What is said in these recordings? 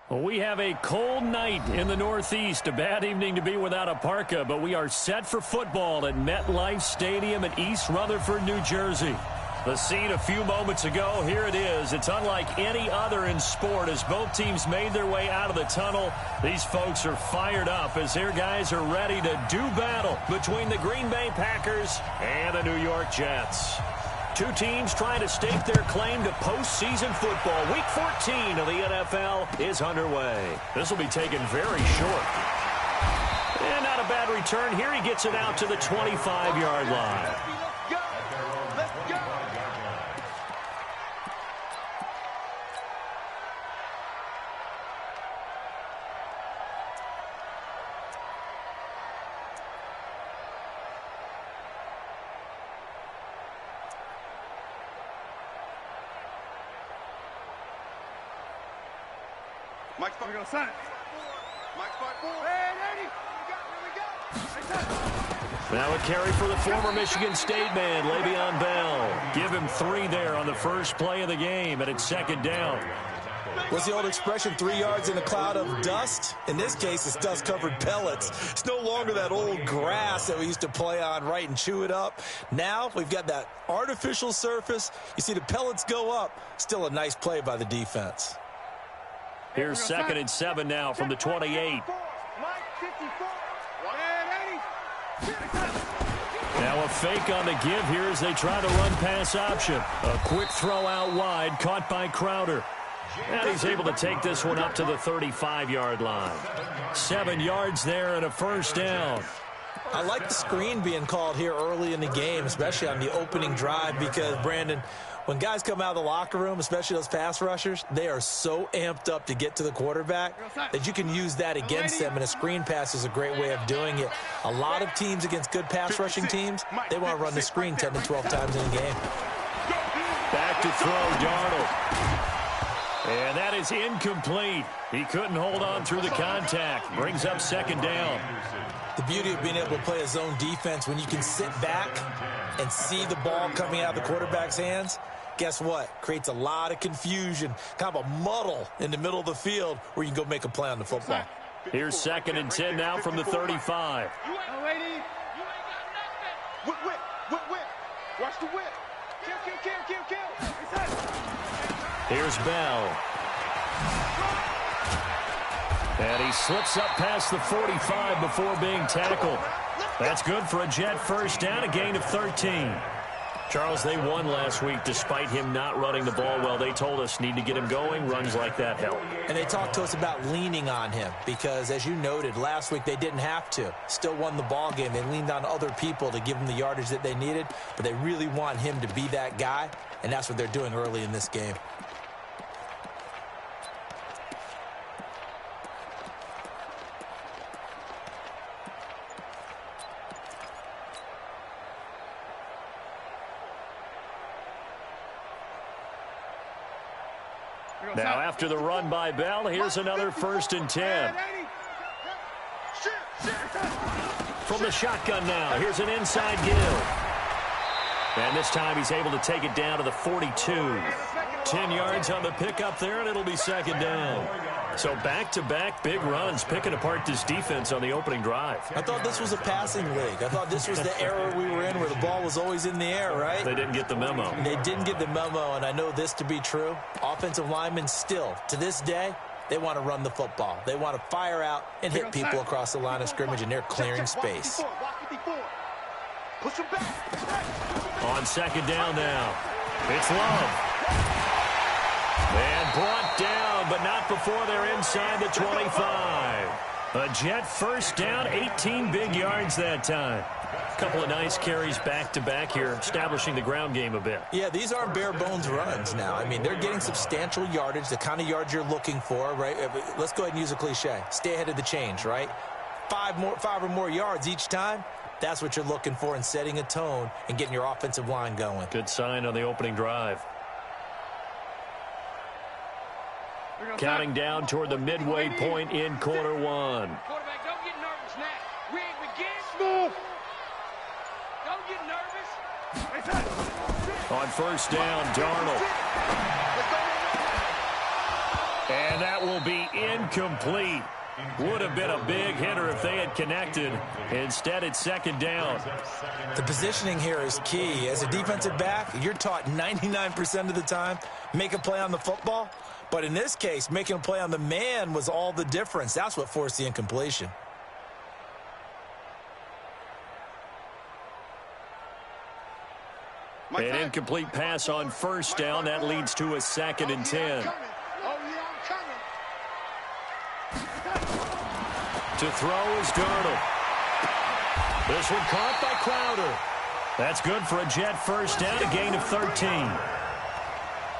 Well, we have a cold night in the Northeast. A bad evening to be without a parka, but we are set for football at MetLife Stadium in East Rutherford, New Jersey. The scene a few moments ago, here it is. It's unlike any other in sport as both teams made their way out of the tunnel. These folks are fired up as their guys are ready to do battle between the Green Bay Packers and the New York Jets. Two teams trying to stake their claim to postseason football. Week 14 of the NFL is underway. This will be taken very short. And not a bad return. Here he gets it out to the 25-yard line. Mike's we're going to sign it. Mike's part 4. Hey, Eddie. Here we go. Now a carry for the former Michigan State man, Le'Veon Bell. Give him 3 there on the first play of the game, and it's second down. What's the old expression, 3 yards in a cloud of dust? In this case, it's dust-covered pellets. It's no longer that old grass that we used to play on, right, and chew it up. Now we've got that artificial surface. You see the pellets go up. Still a nice play by the defense. Here's 2nd and 7 now from the 28. Now a fake on the give here as they try to run pass option. A quick throw out wide, caught by Crowder. And he's able to take this one up to the 35-yard line. 7 yards there and a first down. I like the screen being called here early in the game, especially on the opening drive, because, Brandon, when guys come out of the locker room, especially those pass rushers, they are so amped up to get to the quarterback that you can use that against them, and a screen pass is a great way of doing it. A lot of teams against good pass rushing teams, they want to run the screen 10 to 12 times in a game. Back to throw, Darnold. And that is incomplete. He couldn't hold on through the contact. Brings up second down. The beauty of being able to play a zone defense, when you can sit back and see the ball coming out of the quarterback's hands, guess what? Creates a lot of confusion, kind of a muddle in the middle of the field where you can go make a play on the football. Here's 2nd and 10 now from the 35. Watch the whip. Kill. Here's Bell. And he slips up past the 45 before being tackled. That's good for a Jet first down, a gain of 13. Charles, they won last week despite him not running the ball well. They told us need to get him going. Runs like that help. And they talked to us about leaning on him because, as you noted, last week they didn't have to. Still won the ball game. They leaned on other people to give them the yardage that they needed, but they really want him to be that guy, and that's what they're doing early in this game. Now, after the run by Bell, here's another 1st and 10. From the shotgun now, here's an inside give. And this time he's able to take it down to the 42. 10 yards on the pickup there, and it'll be second down. So back-to-back big runs, picking apart this defense on the opening drive. I thought this was a passing league. I thought this was the era we were in where the ball was always in the air, right? They didn't get the memo. They didn't get the memo, and I know this to be true. Offensive linemen still, to this day, they want to run the football. They want to fire out and hit people across the line of scrimmage, and they're clearing space. On second down now, it's Love. And brought down, but not before they're inside the 25. A Jet first down, 18 big yards that time. A couple of nice carries back-to-back here, establishing the ground game a bit. Yeah, these aren't bare-bones runs now. I mean, they're getting substantial yardage, the kind of yards you're looking for, right? Let's go ahead and use a cliche. Stay ahead of the change, right? 5 or more yards each time. That's what you're looking for in setting a tone and getting your offensive line going. Good sign on the opening drive. Counting down toward the midway point in quarter one. Quarterback, don't get nervous now. We ain't begin. Move. Don't get nervous. On first down, Darnold. And that will be incomplete. Would have been a big hitter if they had connected. Instead, it's second down. The positioning here is key. As a defensive back, you're taught 99% of the time, make a play on the football. But in this case, making a play on the man was all the difference. That's what forced the incompletion. An incomplete pass on first down. That leads to a 2nd and 10. To throw is Darnold. This one caught by Crowder. That's good for a Jet first down, a gain of 13.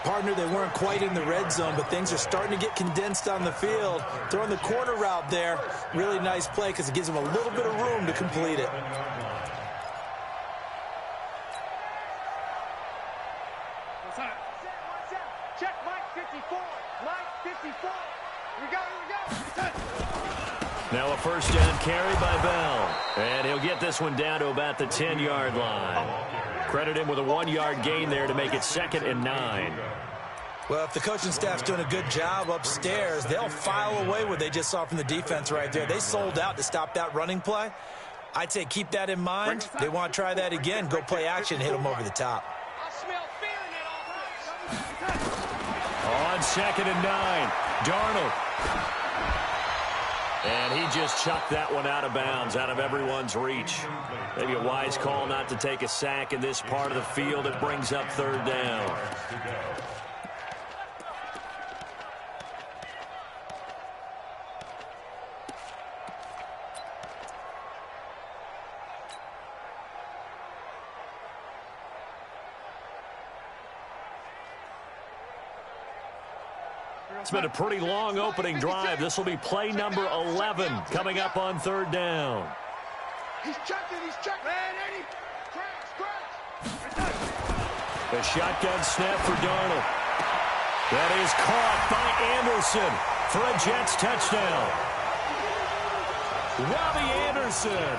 Partner, they weren't quite in the red zone, but things are starting to get condensed on the field. Throwing the corner route there, really nice play because it gives them a little bit of room to complete it. Check Mike 54. Mike 54. Here we go. Now a first down carry by Bell. And he'll get this one down to about the 10-yard line. Credit him with a 1-yard gain there to make it 2nd and 9. Well, if the coaching staff's doing a good job upstairs, they'll file away what they just saw from the defense right there. They sold out to stop that running play. I'd say keep that in mind. They want to try that again. Go play action, hit them over the top. I smell fear in that offense. On 2nd and 9, Darnold. And he just chucked that one out of bounds, out of everyone's reach. Maybe a wise call not to take a sack in this part of the field. It brings up 3rd down. It's been a pretty long opening drive. This will be play number 11 coming up on 3rd down. He's checking. Man, Scratch. The shotgun snap for Darnold. That is caught by Anderson for a Jets touchdown. Robbie Anderson,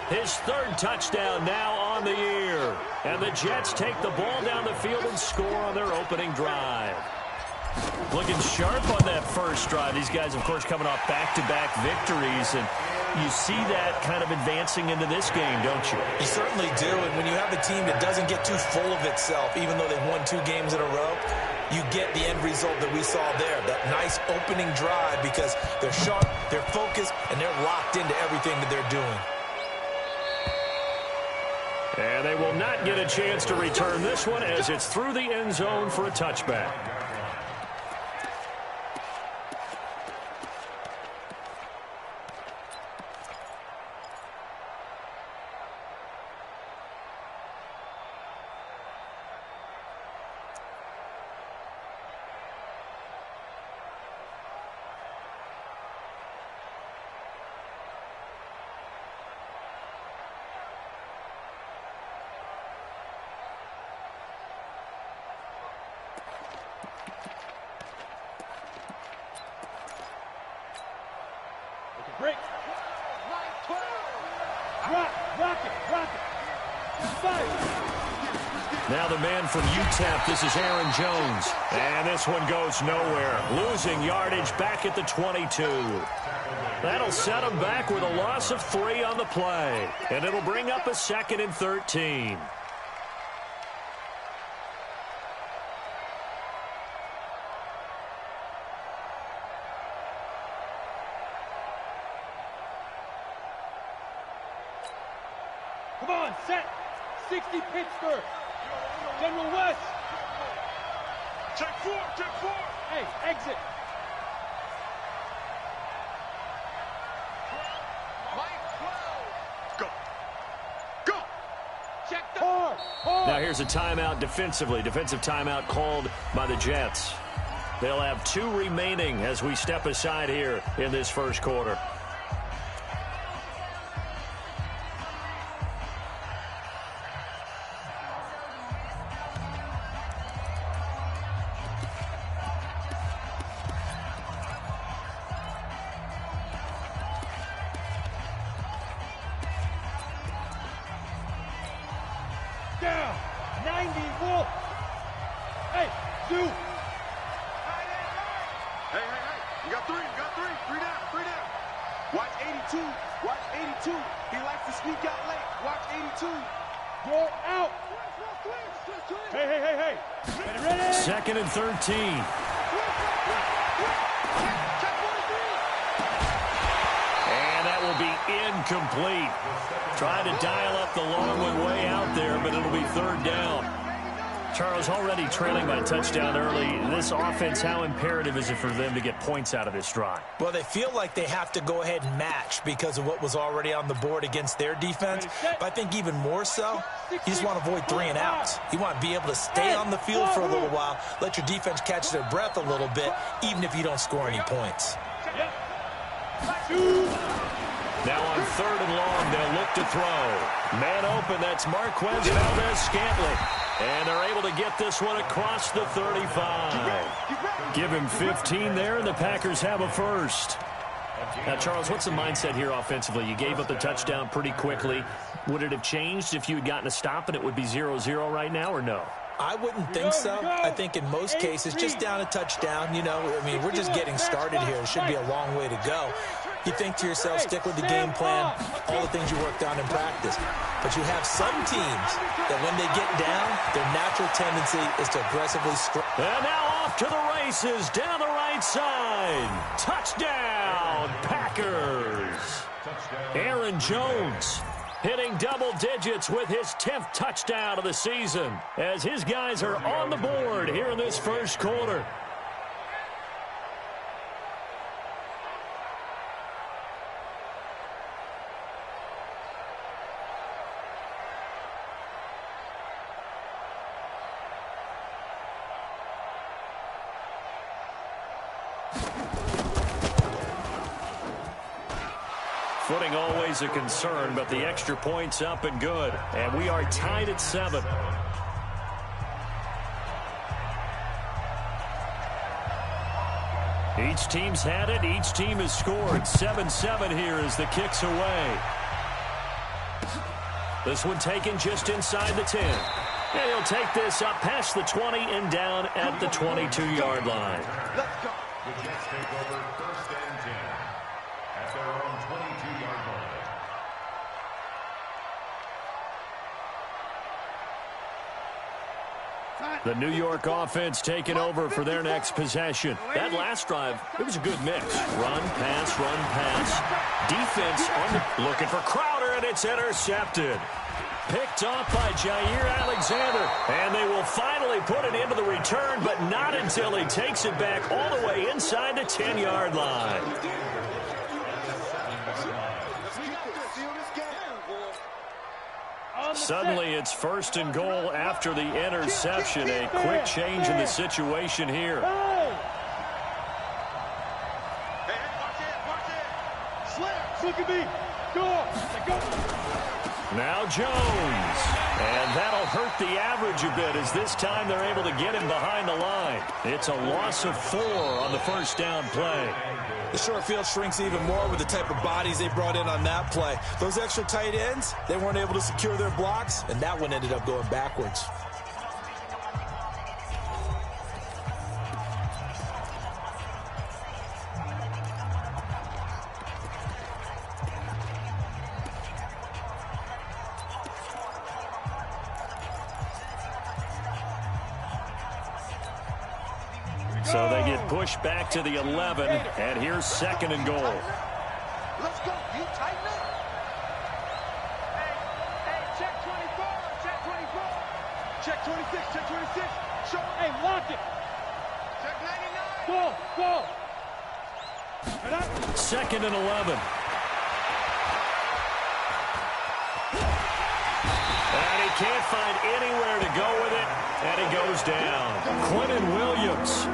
his 3rd touchdown now on the year. And the Jets take the ball down the field and score on their opening drive. Looking sharp on that first drive. These guys, of course, coming off back-to-back victories, and you see that kind of advancing into this game, don't you? You certainly do, and when you have a team that doesn't get too full of itself, even though they've won 2 games in a row, you get the end result that we saw there, that nice opening drive, because they're sharp, they're focused, and they're locked into everything that they're doing. And they will not get a chance to return this one as it's through the end zone for a touchback. Break. Rock it. Now the man from UTEP, this is Aaron Jones. And this one goes nowhere. Losing yardage back at the 22. That'll set him back with a loss of 3 on the play. And it'll bring up a 2nd and 13. Come on, set. 60 Pittsburgh. General West. Check 4. Hey, exit. Mike 12. Go. Check the hard. Now here's a timeout defensively. Defensive timeout called by the Jets. They'll have 2 remaining as we step aside here in this first quarter. Down. 90 Wolf. Hey, 2. Hey, hey, hey. You got three. You got three. Three down. Three down. Watch 82. Watch 82. He likes to sneak out late. Watch 82. Go out. Hey, hey, hey, hey. Ready? Second and 13. And that will be incomplete. Trying to dial up the long one way out there, but it'll be third down. Charles, already trailing by touchdown early. This offense, how imperative is it for them to get points out of this drive? Well, they feel like they have to go ahead and match because of what was already on the board against their defense. But I think even more so, you just want to avoid 3 and outs. You want to be able to stay on the field for a little while, let your defense catch their breath a little bit, even if you don't score any points. Now on third and long, they'll look to throw. Man open, that's Marquez Valdez-Scantling. And they're able to get this one across the 35. Give him 15 there, and the Packers have a first. Now, Charles, what's the mindset here offensively? You gave up the touchdown pretty quickly. Would it have changed if you had gotten a stop and it would be 0-0 right now, or no? I wouldn't think so. I think in most cases, just down a touchdown, you know, I mean, we're just getting started here. It should be a long way to go. You think to yourself, stick with the game plan, all the things you worked on in practice. But you have some teams that when they get down, their natural tendency is to aggressively strike. And now off to the races, down the right side. Touchdown, Packers. Aaron Jones hitting double digits with his 10th touchdown of the season as his guys are on the board here in this first quarter. Footing always a concern, but the extra point's up and good. And we are tied at 7. Each team's had it. Each team has scored. 7-7 here as the kick's away. This one taken just inside the 10. And he'll take this up past the 20 and down at the 22-yard line. Let's go. The Jets take over first and 10 at their own 22-yard line. The New York offense taking over for their next possession. That last drive, it was a good mix. Run, pass, run, pass. Defense looking for Crowder, and it's intercepted. Picked off by Jair Alexander, and they will finally put it into the return, but not until he takes it back all the way inside the 10-yard line. Suddenly, it's first and goal after the interception. A quick change in the situation here. Hey, watch it. Slap. Look at me. Go. Now Jones. And that'll hurt the average a bit as this time they're able to get him behind the line. It's a loss of 4 on the first down play. The short field shrinks even more with the type of bodies they brought in on that play. Those extra tight ends, they weren't able to secure their blocks, and that one ended up going backwards. So they get pushed back to the 11, and here's second and goal. Let's go. You tighten up. Hey, check 24. Check 24. Check 26. Check 26. Show. Hey, lock it. Check 99. Go. Second and 11. And he can't find anywhere to go with it, and he goes down. Quentin Williams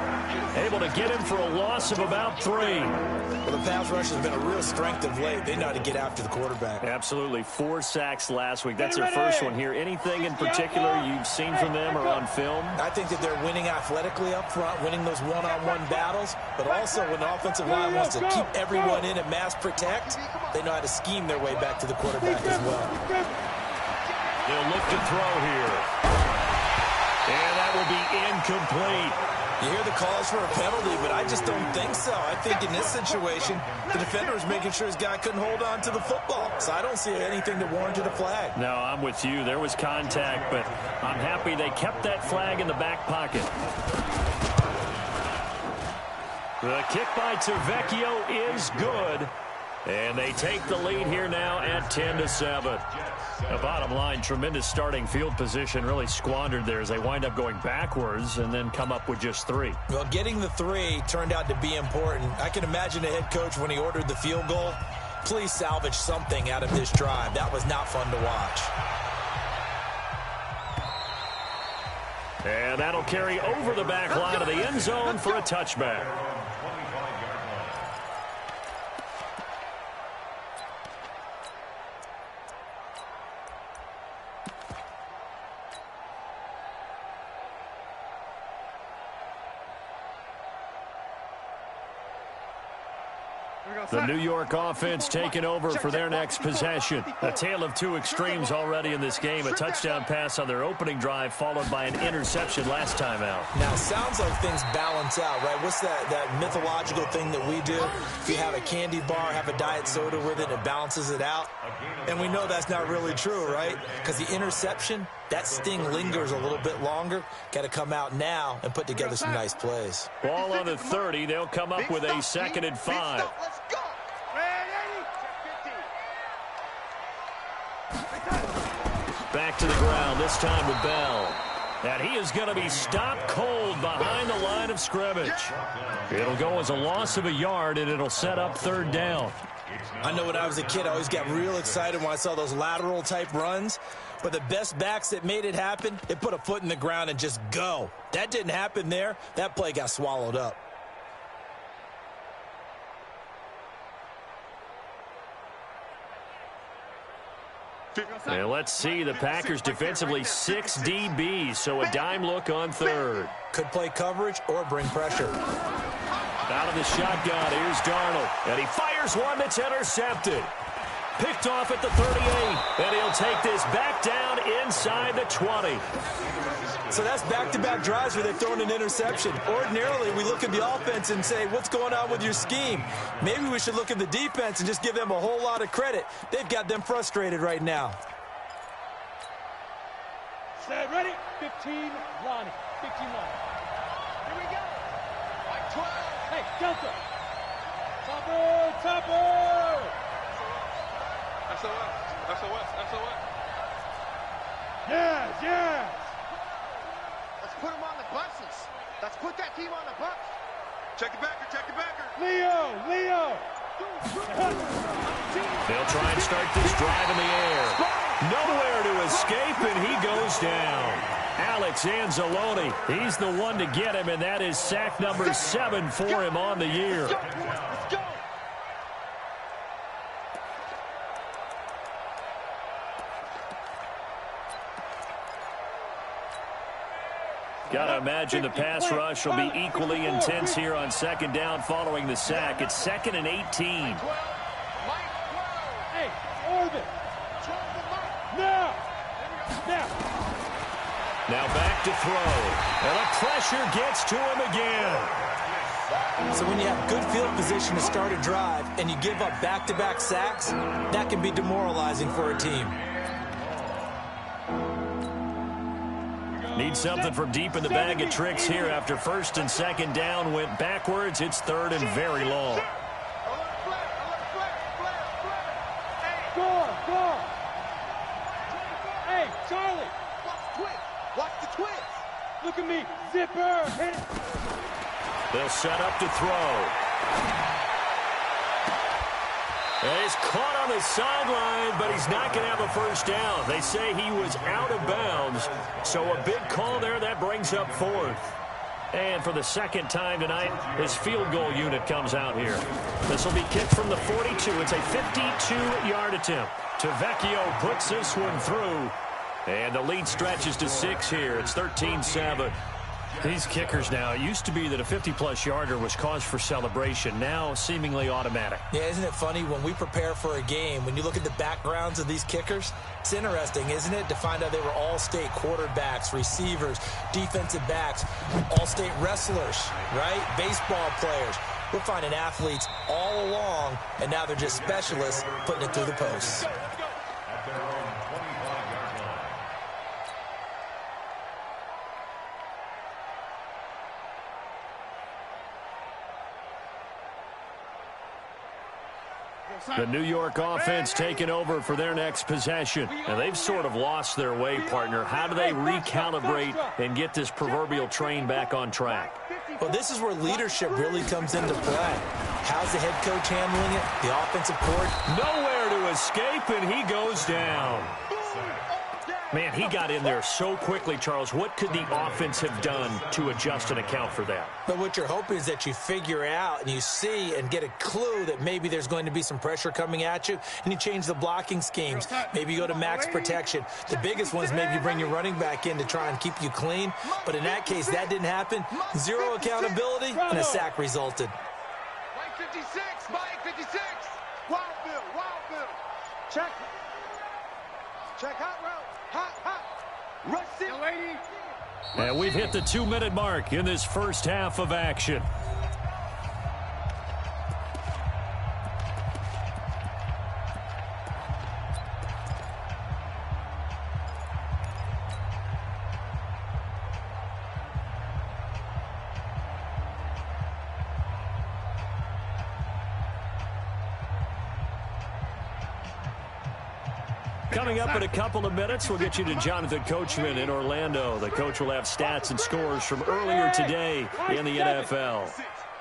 able to get him for a loss of about 3. Well, the pass rush has been a real strength of late. They know how to get after the quarterback. Absolutely. 4 sacks last week. That's their first one here. Anything in particular you've seen from them or on film? I think that they're winning athletically up front, winning those one-on-one battles, but also when the offensive line wants to keep everyone in and mass protect, they know how to scheme their way back to the quarterback as well. They'll look to throw here. And that will be incomplete. You hear the calls for a penalty, but I just don't think so. I think in this situation, the defender was making sure his guy couldn't hold on to the football. So I don't see anything that warranted a flag. No, I'm with you. There was contact, but I'm happy they kept that flag in the back pocket. The kick by Tavecchio is good. And they take the lead here now at 10-7. The bottom line, tremendous starting field position, really squandered there as they wind up going backwards and then come up with just 3. Well, getting the 3 turned out to be important. I can imagine the head coach when he ordered the field goal. Please salvage something out of this drive. That was not fun to watch. And that'll carry over the back line of the end zone for a touchback. The New York offense taking over for their next possession. A tale of 2 extremes already in this game. A touchdown pass on their opening drive followed by an interception last time out. Now, sounds like things balance out, right? What's that mythological thing that we do? If you have a candy bar, have a diet soda with it, it balances it out. And we know that's not really true, right? Because the interception, that sting lingers a little bit longer. Got to come out now and put together some nice plays. Ball on the 30. They'll come up with a 2nd and 5. Let's go. Back to the ground, this time with Bell. And he is going to be stopped cold behind the line of scrimmage. It'll go as a loss of a yard, and it'll set up 3rd down. I know when I was a kid, I always got real excited when I saw those lateral-type runs. But the best backs that made it happen, they put a foot in the ground and just go. That didn't happen there. That play got swallowed up. And let's see, the Packers defensively 6 DBs, so a dime look on 3rd. Could play coverage or bring pressure. Out of the shotgun, here's Darnold. And he fires one that's intercepted. Picked off at the 38. And he'll take this back down inside the 20. So that's back-to-back drives where they've thrown an interception. Ordinarily, we look at the offense and say, what's going on with your scheme? Maybe we should look at the defense and just give them a whole lot of credit. They've got them frustrated right now. Set, ready? 15, Lonnie. 15, Lonnie. Here we go. Like 12. Hey, Delta. Topper, Topper. SOS, SOS, SOS. Yes, yes. Let's put them on the buses. Let's put that team on the bus. Check it backer, check it backer. Leo. They'll try and start this drive in the air. Nowhere to escape, and he goes down. Alex Anzalone, he's the one to get him, and that is sack number 7 for him on the year. Let's go. Got to imagine the pass rush will be equally intense here on 2nd down following the sack. It's 2nd and 18. Hey, Orbit. Now. Now back to throw. And the pressure gets to him again. So when you have good field position to start a drive and you give up back-to-back sacks, that can be demoralizing for a team. Need something from deep in the bag of tricks here after 1st and 2nd down went backwards. It's 3rd and very long. Go. Hey, Charlie. Watch the twins. Look at me. Zipper. Hit it. They'll set up to throw. And he's caught on the sideline, but he's not going to have a 1st down. They say he was out of bounds, so a big call there. That brings up 4th. And for the 2nd time tonight, his field goal unit comes out here. This will be kicked from the 42. It's a 52-yard attempt. Tavecchio puts this one through. And the lead stretches to 6 here. It's 13-7. These kickers now, it used to be that a 50-plus yarder was cause for celebration. Now, seemingly automatic. Yeah, isn't it funny when we prepare for a game, when you look at the backgrounds of these kickers, it's interesting, isn't it, to find out they were all-state quarterbacks, receivers, defensive backs, all-state wrestlers, right? Baseball players. We're finding athletes all along, and now they're just specialists putting it through the posts. At their own 25-yard line. The New York offense taking over for their next possession. And they've sort of lost their way, partner. How do they recalibrate and get this proverbial train back on track? Well, this is where leadership really comes into play. How's the head coach handling it? The offensive coordinator? Nowhere to escape, and he goes down. Man, he got in there so quickly, Charles. What could the offense have done to adjust and account for that? But what you're hoping is that you figure out and you see and get a clue that maybe there's going to be some pressure coming at you, and you change the blocking schemes. Maybe you go to max protection. The biggest one is maybe you bring your running back in to try and keep you clean. But in that case, that didn't happen. Zero accountability, and a sack resulted. Mike 56, Mike 56. Wild Bill. Check. Check hot route. Hot. Rush it. And we've hit the 2-minute mark in this first half of action. Coming up in a couple of minutes, we'll get you to Jonathan Coachman in Orlando. The coach will have stats and scores from earlier today in the NFL.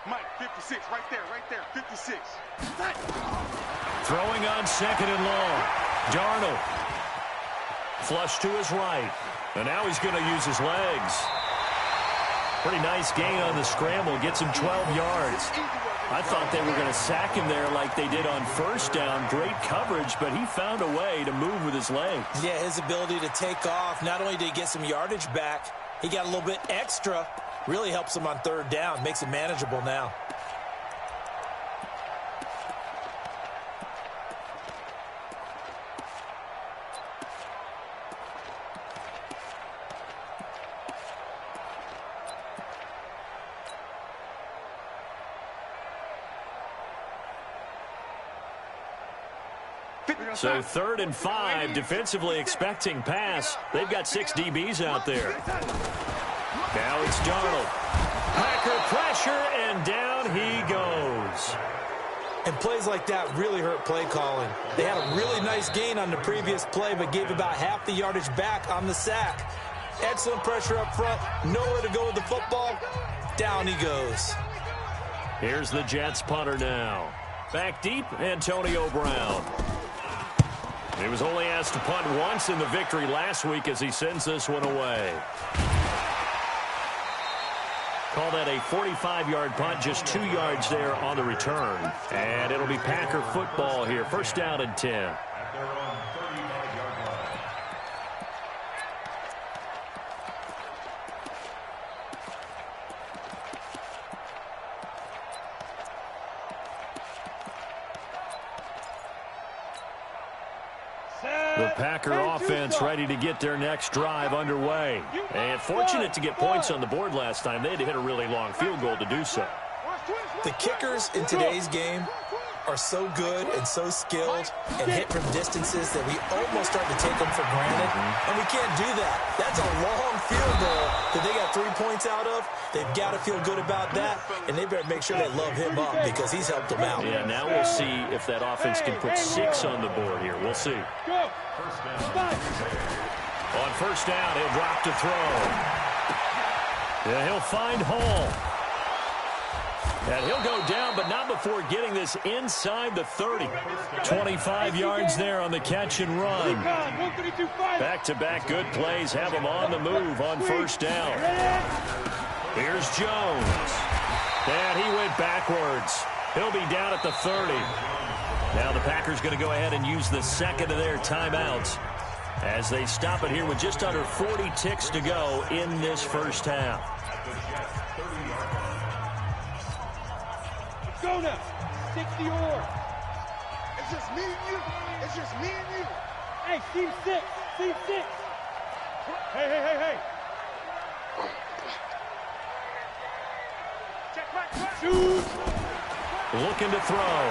Mike, 56, right there, 56. Throwing on second and long. Darnold. Flush to his right. And now he's going to use his legs. Pretty nice gain on the scramble. Gets him 12 yards. I thought they were going to sack him there like they did on first down. Great coverage, but he found a way to move with his legs. Yeah, his ability to take off. Not only did he get some yardage back, he got a little bit extra. Really helps him on third down. Makes it manageable now. So 3rd and 5, defensively expecting pass. They've got 6 DBs out there. Now it's Darnold. Packer pressure, and down he goes. And plays like that really hurt play calling. They had a really nice gain on the previous play, but gave about half the yardage back on the sack. Excellent pressure up front. Nowhere to go with the football. Down he goes. Here's the Jets punter now. Back deep, Antonio Brown. He was only asked to punt once in the victory last week as he sends this one away. Call that a 45-yard punt, just 2 yards there on the return. And it'll be Packer football here, first down and 10. At their own 35-yard line. The Packer offense ready to get their next drive underway. And fortunate to get points on the board last time. They had to hit a really long field goal to do so. The kickers in today's game are so good and so skilled and hit from distances that we almost start to take them for granted. And we can't do that. That's a long field goal that they got 3 points out of. They've got to feel good about that, and they better make sure they love him up because he's helped them out. Yeah, now we'll see if that offense can put 6 on the board here. We'll see. On first down, he'll drop to throw. Yeah, he'll find Hall. And he'll go down, but not before getting this inside the 30. 25 yards there on the catch and run. Back-to-back good plays have him on the move on first down. Here's Jones. And he went backwards. He'll be down at the 30. Now the Packers going to go ahead and use the second of their timeouts as they stop it here with just under 40 ticks to go in this first half. the Jets' 30-yard line. Let's go now. 60 or. It's just me and you. It's just me and you. Hey, team 6. Team 6. Hey. Check right. Shoot. Looking to throw.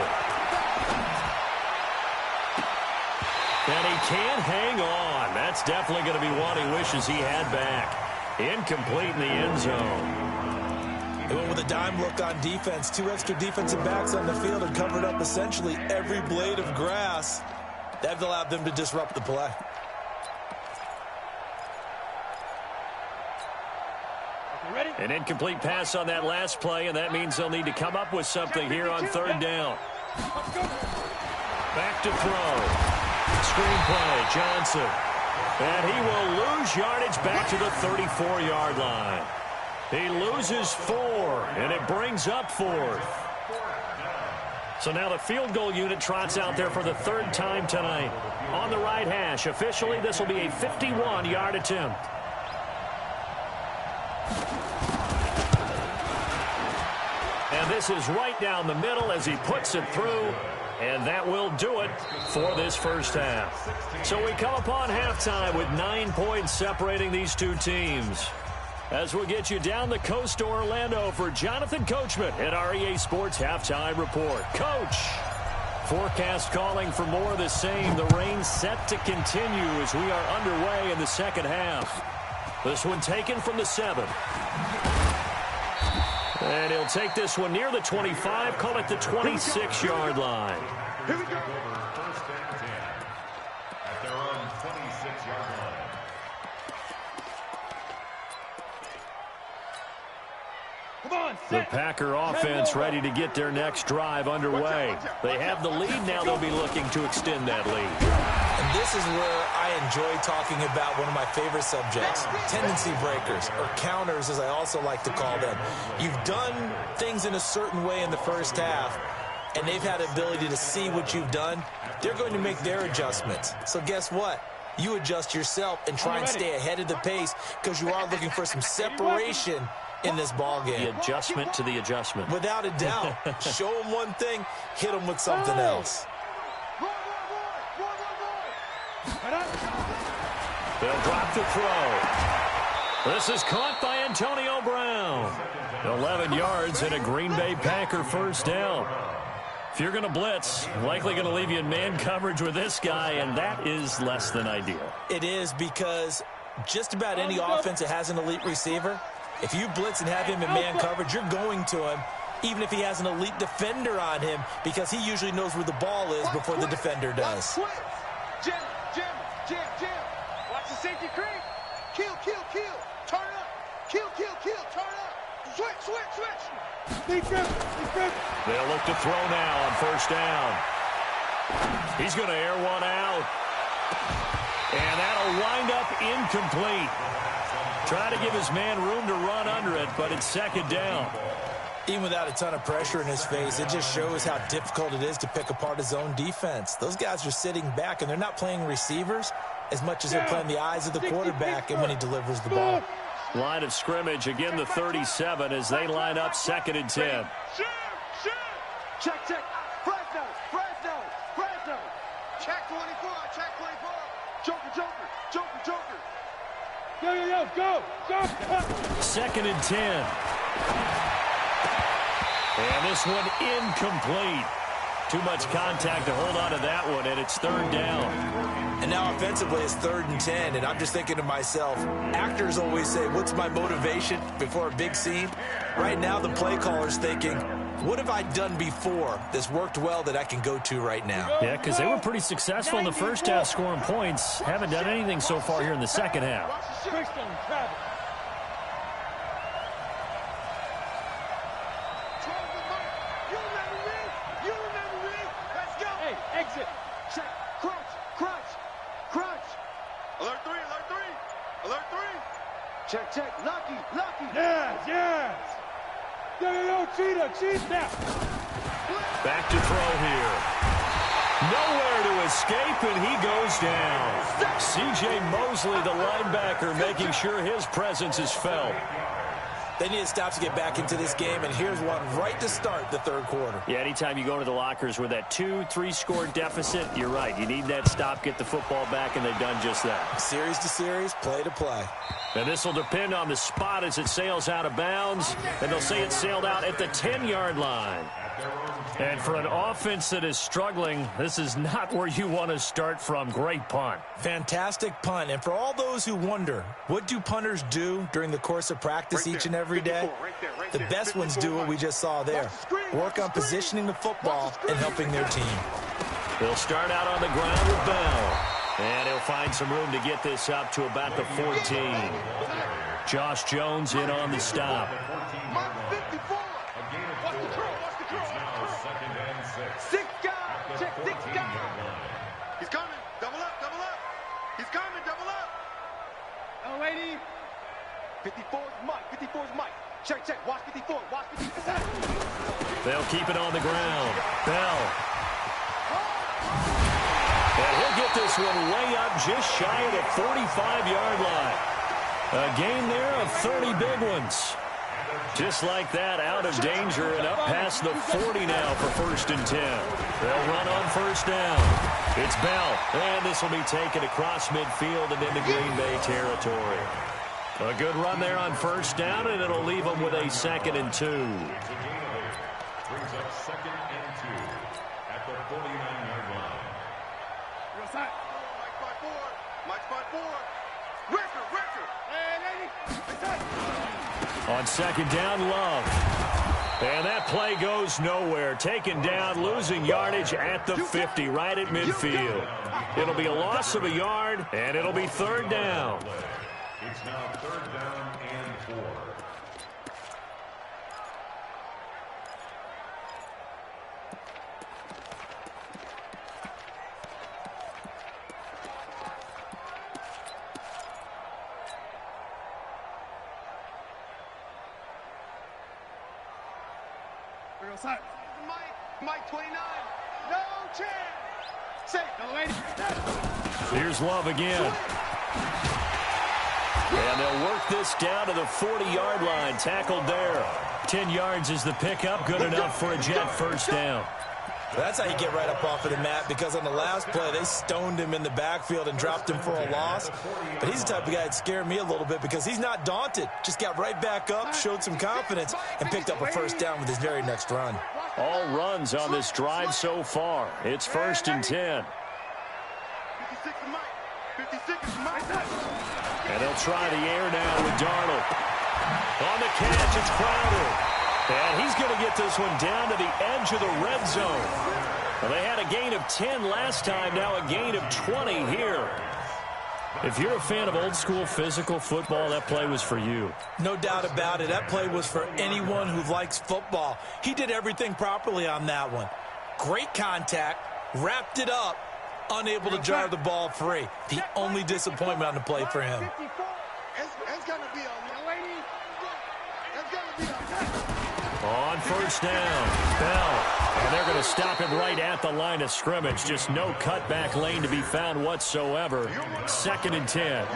And he can't hang on. That's definitely going to be one he wishes he had back. Incomplete in the end zone. They went with a dime look on defense. 2 extra defensive backs on the field and covered up essentially every blade of grass. That allowed them to disrupt the play. Ready? An incomplete pass on that last play, and that means they'll need to come up with something here on third down. Back to throw. Screen play, Johnson. And he will lose yardage back to the 34-yard line. He loses 4, and it brings up 4th. So now the field goal unit trots out there for the 3rd time tonight. On the right hash, officially this will be a 51-yard attempt. And this is right down the middle as he puts it through. And that will do it for this first half. So we come upon halftime with 9 points separating these two teams. As we'll get you down the coast to Orlando for Jonathan Coachman at our EA Sports Halftime Report. Coach, forecast calling for more of the same. The rain set to continue as we are underway in the second half. This one taken from the 7. And he'll take this one near the 25, call it the 26-yard line. Here we go. First and 10 at their own 26-yard line. Come on, The set. Packer offense ready to get their next drive underway. They have the lead now. They'll be looking to extend that lead. And this is where I enjoy talking about one of my favorite subjects, tendency breakers, or counters as I also like to call them. You've done things in a certain way in the first half, and they've had the ability to see what you've done. They're going to make their adjustments. So guess what? You adjust yourself and try and stay ahead of the pace because you are looking for some separation in this ball game. The adjustment to the adjustment. Without a doubt. Show them one thing, hit them with something else. They'll drop the throw. This is caught by Antonio Brown. 11 yards and a Green Bay Packer first down. If you're going to blitz, likely going to leave you in man coverage with this guy, and that is less than ideal. It is because just about any offense that has an elite receiver, if you blitz and have him in man coverage, you're going to him, even if he has an elite defender on him, because he usually knows where the ball is before the defender does. Jam. Watch the safety creep. Kill. Turn up. Kill. Turn up. Switch. They'll look to throw now on first down. He's going to air one out. And that'll wind up incomplete. Try to give his man room to run under it, but it's second down. Even without a ton of pressure in his face, it just shows how difficult it is to pick apart his own defense. Those guys are sitting back, and they're not playing receivers as much as they're playing the eyes of the quarterback and when he delivers the ball. Line of scrimmage, again the 37 as they line up 2nd and 10. Check. Fresno. Check 24. Joker. Go. 2nd and 10. And this one incomplete. Too much contact to hold on to that one, and it's 3rd down. And now offensively it's 3rd and 10, and I'm just thinking to myself, actors always say, what's my motivation before a big scene? Right now the play caller's thinking, what have I done before that's worked well that I can go to right now? Yeah, because they were pretty successful in the first half scoring points. Haven't done anything so far here in the second half. Exit. Check. Crunch. Alert 3. Check. Lucky. Yes. Yo, cheetah now. Back to throw here. Nowhere to escape, and he goes down. C.J. Mosley, the linebacker, making sure his presence is felt. They need a stop to get back into this game, and here's one right to start the third quarter. Yeah, anytime you go to the lockers with that 2-3 score deficit, you're right. You need that stop, get the football back, and they've done just that. Series to series, play to play. And this will depend on the spot as it sails out of bounds, and they'll say it sailed out at the 10-yard line. And for an offense that is struggling, this is not where you want to start from. Great punt. Fantastic punt. And for all those who wonder, what do punters do during the course of practice each and every day? The best ones do what we just saw there. Work on positioning the football and helping their team. They'll start out on the ground with Bell. And he'll find some room to get this up to about the 14. Josh Jones in on the stop. Six guys. Check 6 guys. He's coming. Double up. Double up. He's coming. Double up. Oh, lady. 54 is Mike. 54 is Mike. Check, check. Watch 54. Watch 54. They'll keep it on the ground. Bell. And he'll get this one way up just shy of the 45-yard line. A gain there of 30 big ones. Just like that, out of danger and up past the 40 now for 1st and 10. They'll run on 1st down. It's Bell, and this will be taken across midfield and into Green Bay territory. A good run there on 1st down, and it'll leave them with a 2nd and 2. Brings up 2nd and 2 at the 49-yard line. Real side. Mike 5-4. Mike 5-4. Record. Hey, lady. On 2nd down, Love. And that play goes nowhere. Taken down, losing yardage at the 50, right at midfield. It'll be a loss of a yard, and it'll be 3rd down. It's now 3rd down and 4. Mike 29. No chance. Say, Here's Love again. And they'll work this down to the 40-yard line. Tackled there. 10 yards is the pickup. Good enough for a Jet 1st down. That's how you get right up off of the mat, because on the last play, they stoned him in the backfield and dropped him for a loss. But he's the type of guy that scared me a little bit because he's not daunted. Just got right back up, showed some confidence, and picked up a 1st down with his very next run. All runs on this drive so far. It's 1st and 10. 56 is Mike. 56 is Mike. And they'll try the air now with Darnold. On the catch, it's Crowder. And he's going to get this one down to the edge of the red zone. Well, they had a gain of 10 last time, now a gain of 20 here. If you're a fan of old-school physical football, that play was for you. No doubt about it. That play was for anyone who likes football. He did everything properly on that one. Great contact, wrapped it up, unable to drive the ball free. The only disappointment on the play for him. It's going to be a lady. It's going to be a On 1st down, Bell. And they're going to stop him right at the line of scrimmage. Just no cutback lane to be found whatsoever. 2nd and 10.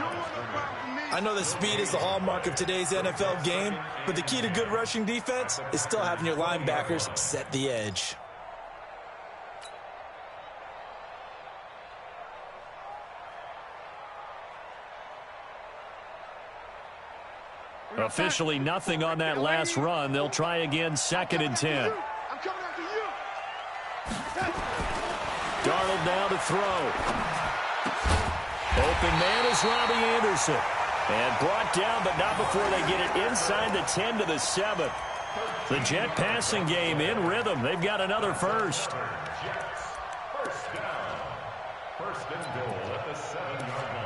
I know that speed is the hallmark of today's NFL game, but the key to good rushing defense is still having your linebackers set the edge. Officially nothing on that last run. They'll try again, 2nd and 10. I'm coming after you. Darnold now to throw. Open man is Robbie Anderson. And brought down, but not before they get it inside the 10 to the 7. The Jet passing game in rhythm. They've got another 1st. Jets, 1st down. 1st and goal at the 7-yard line.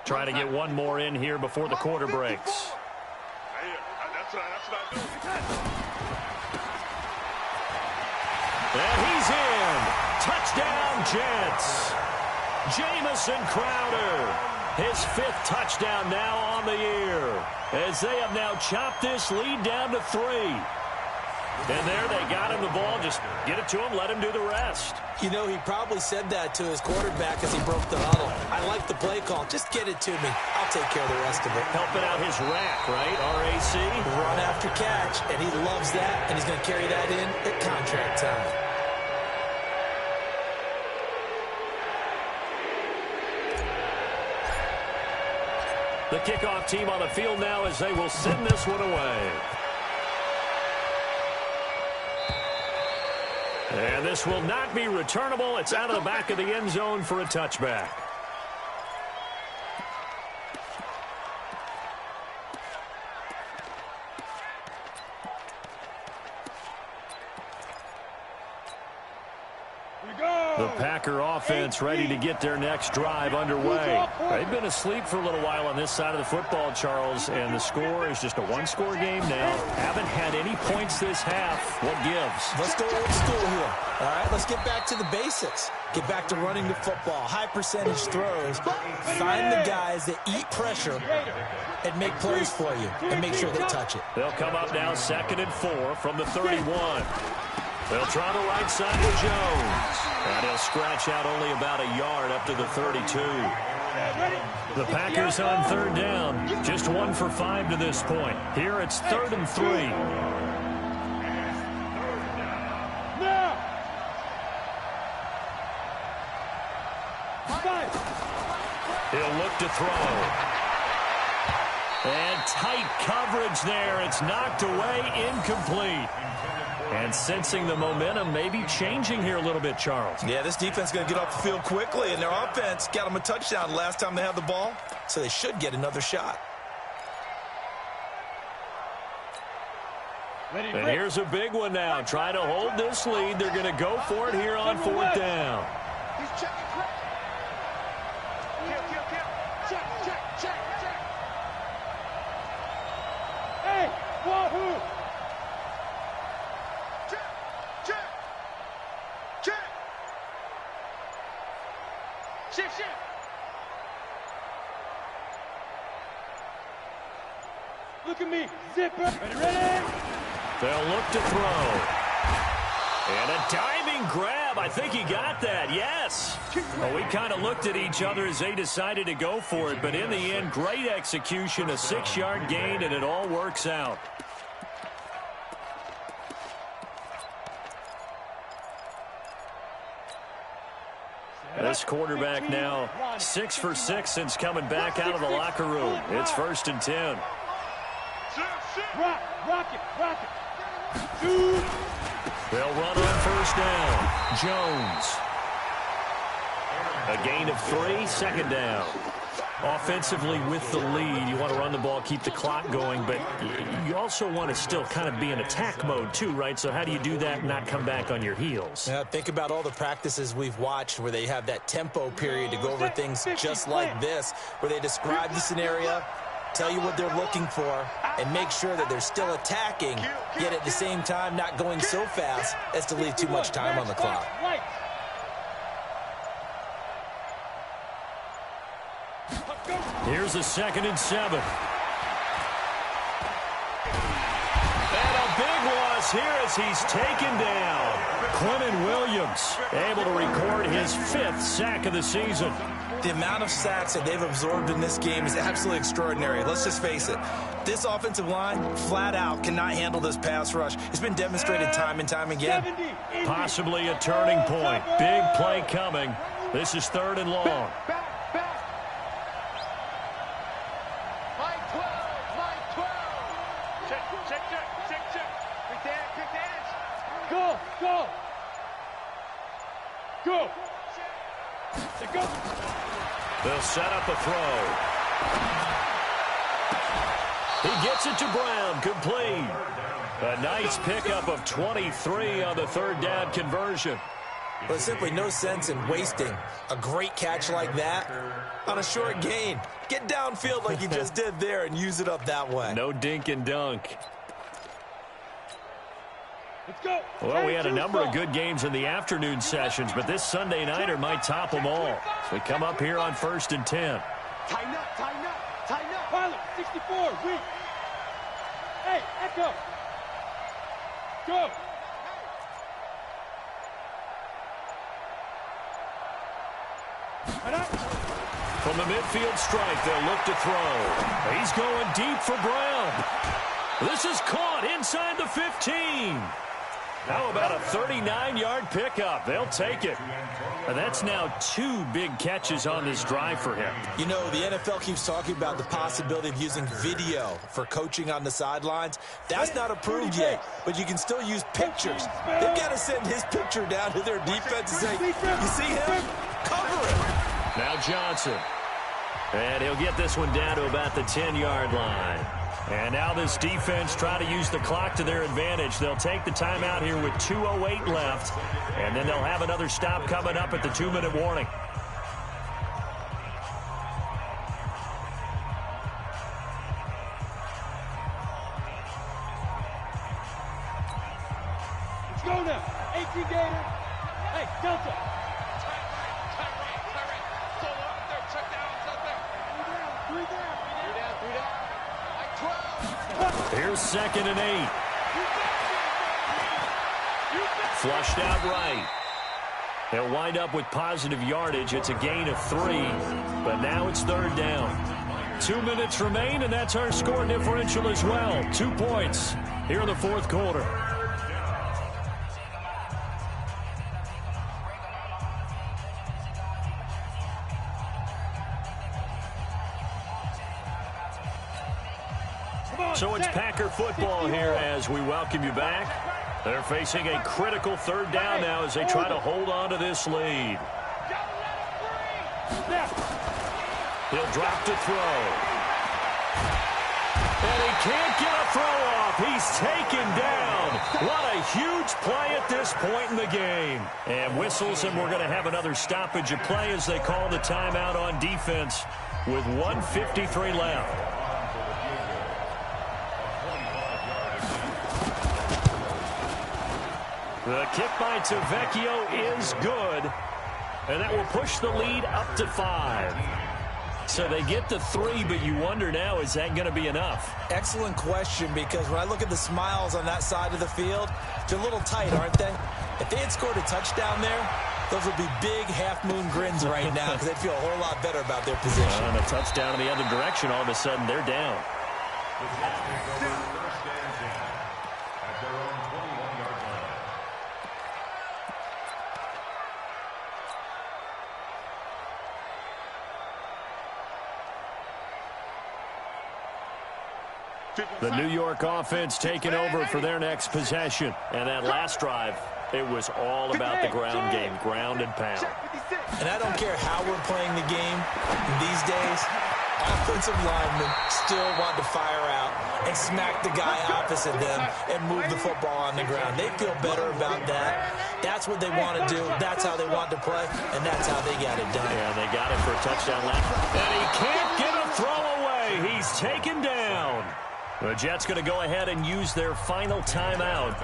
Try to get one more in here before the quarter breaks. That's what I do. And he's in. Touchdown, Jets. Jamison Crowder. His 5th touchdown now on the year, as they have now chopped this lead down to 3. And there they got him the the ball, just get it to him, let him do the rest. You know, he probably said that to his quarterback as he broke the huddle. I like the play call. Just get it to me. I'll take care of the rest of it. Helping out his rack, right? RAC. Run after catch, and he loves that, and he's going to carry that in at contract time. The kickoff team on the field now as they will send this one away. And this will not be returnable. It's out of the back of the end zone for a touchback. The Packer offense ready to get their next drive underway. They've been asleep for a little while on this side of the football, Charles, and the score is just a one-score game now. Haven't had any points this half. What gives? Let's go old school here. All right, let's get back to the basics. Get back to running the football, high percentage throws. Find the guys that eat pressure and make plays for you and make sure they touch it. They'll come up now 2nd and 4 from the 31. They'll try the right side to Jones. And he'll scratch out only about a yard up to the 32. The Packers on 3rd down. Just 1 for 5 to this point. Here it's 3rd and 3. Now. He'll look to throw. And tight coverage there. It's knocked away, incomplete. And sensing the momentum maybe changing here a little bit, Charles. Yeah, this defense is going to get off the field quickly, and their offense got them a touchdown last time they had the ball, so they should get another shot. And here's a big one now. Trying to hold this lead. They're going to go for it here on 4th down. He's checking. Check. Hey, wahoo! Shift. Look at me, zipper. Ready? They'll look to throw. And a diving grab. I think he got that. Yes. Well, we kind of looked at each other as they decided to go for it. But in the end, great execution, a 6-yard gain, and it all works out. This quarterback now 6 for 6 since coming back out of the locker room. It's 1st and 10. Rock it. They'll run on 1st down. Jones. A gain of 3, 2nd down. Offensively with the lead, you want to run the ball, keep the clock going, but you also want to still kind of be in attack mode too, right? So how do you do that and not come back on your heels? Yeah, think about all the practices we've watched where they have that tempo period to go over things just like this, where they describe the scenario, tell you what they're looking for, and make sure that they're still attacking, yet at the same time not going so fast as to leave too much time on the clock. Here's a 2nd and 7. And a big loss here as he's taken down. Quentin Williams able to record his 5th sack of the season. The amount of sacks that they've absorbed in this game is absolutely extraordinary. Let's just face it. This offensive line, flat out, cannot handle this pass rush. It's been demonstrated time and time again. Possibly a turning point. Big play coming. This is 3rd and long. Go. They'll set up a throw. He gets it to Brown, complete. A nice pickup of 23 on the 3rd down conversion. Well, there's simply no sense in wasting a great catch like that on a short gain. Get downfield like you just did there and use it up that way. No dink and dunk. Let's go. Well, we had a number of good games in the afternoon sessions, but this Sunday nighter might top them all. So we come up here on 1st and 10. Tighten up. Pilot, 64, weak. Hey, Echo. Go. From the midfield stripe, they'll look to throw. He's going deep for Brown. This is caught inside the 15. How about a 39-yard pickup? They'll take it. And that's now 2 big catches on this drive for him. You know, the NFL keeps talking about the possibility of using video for coaching on the sidelines. That's not approved yet, but you can still use pictures. They've got to send his picture down to their defense and say, you see him? Cover him. Now Johnson. And he'll get this one down to about the 10-yard line. And now this defense try to use the clock to their advantage. They'll take the timeout here with 2:08 left. And then they'll have another stop coming up at the 2-minute warning. Let's go now. 18 Gator. Hey, Delta. Here's 2nd and 8. Flushed out right. They'll wind up with positive yardage. It's a gain of 3, but now it's 3rd down. 2 minutes remain, and that's our score differential as well. 2 points here in the 4th quarter. So it's Packer football here as we welcome you back. They're facing a critical 3rd down now as they try to hold on to this lead. He'll drop to throw. And he can't get a throw off. He's taken down. What a huge play at this point in the game. And whistles, and we're going to have another stoppage of play as they call the timeout on defense with 1:53 left. The kick by Tavecchio is good, and that will push the lead up to 5. So they get to 3, but you wonder now, is that going to be enough? Excellent question, because when I look at the smiles on that side of the field, they're a little tight, aren't they? If they had scored a touchdown there, those would be big half-moon grins right now because they'd feel a whole lot better about their position. And a touchdown in the other direction, all of a sudden they're down. The New York offense taking over for their next possession. And that last drive, it was all about the ground game, ground and pound. And I don't care how we're playing the game these days, offensive linemen still want to fire out and smack the guy opposite them and move the football on the ground. They feel better about that. That's what they want to do. That's how they want to play, and that's how they got it done. Yeah, they got it for a touchdown last. And he can't get a throw away. He's taken down. The Jets going to go ahead and use their final timeout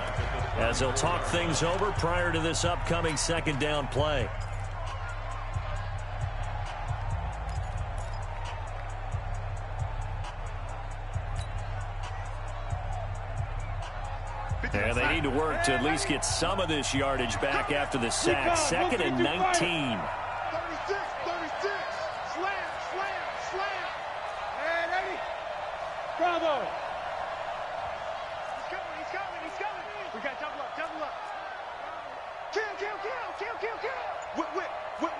as they'll talk things over prior to this upcoming 2nd down play. And they need to work to at least get some of this yardage back after the sack. 2nd and 19. 36, 36. Slam. And Eddie. Bravo. He's coming. We got double up. Kill.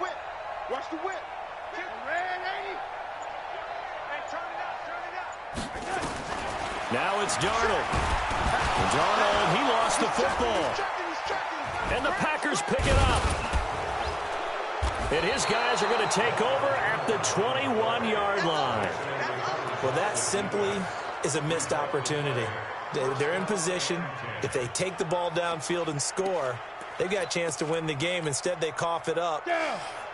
Whip. Watch the whip. Red 80. Hey, turn it up. Now it's Darnold. He lost the football. And the Packers pick it up. And his guys are going to take over at the 21-yard line. Well, that simply is a missed opportunity. They're in position. If they take the ball downfield and score, they've got a chance to win the game. Instead, they cough it up.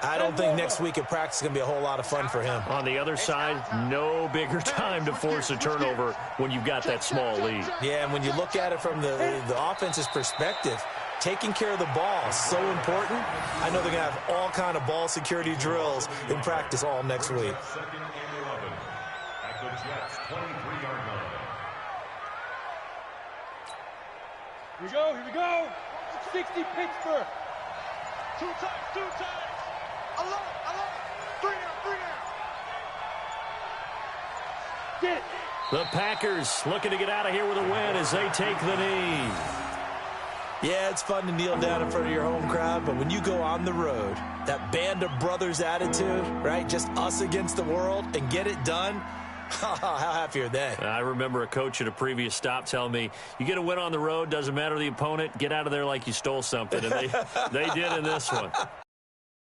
I don't think next week at practice is going to be a whole lot of fun for him. On the other side, no bigger time to force a turnover when you've got that small lead. Yeah, and when you look at it from the offense's perspective, taking care of the ball is so important. I know they're going to have all kind of ball security drills in practice all next week. 2nd and 11 at the Jets' 23-yard line. Here we go. 60 Pittsburgh. Two times. Alert. Three down. Get it. The Packers looking to get out of here with a win as they take the knee. Yeah, it's fun to kneel down in front of your home crowd, but when you go on the road, that band of brothers attitude, right, just us against the world, and get it done, how happy are they? I remember a coach at a previous stop telling me, you get a win on the road, doesn't matter the opponent, get out of there like you stole something. And they did in this one.